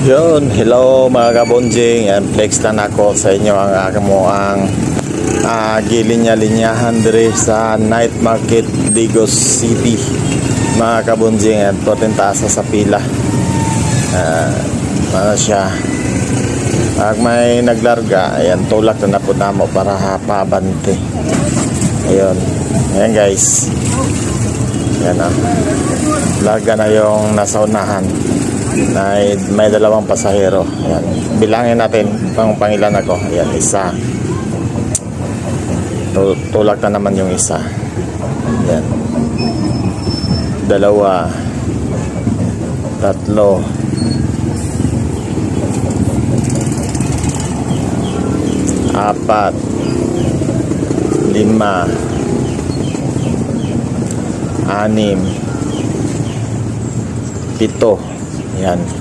Yun, hello mga kabonjing. Yan, flex lang ako sa inyo ang gilinya-linyahan dire sa night market Digos City mga kabonjing. Yan, potentaasa sa pila. Ano siya, pag may naglarga, ayan, tulak na po namo para pabante. Ayun, ayan guys, yan larga na yung nasa unahan na may dalawang pasahero. Ayan, bilangin natin kung pangilan ako. Ayan, isa. Tulak na naman yung isa. Ayan, dalawa, tatlo, apat, lima, anim, pito. Yan.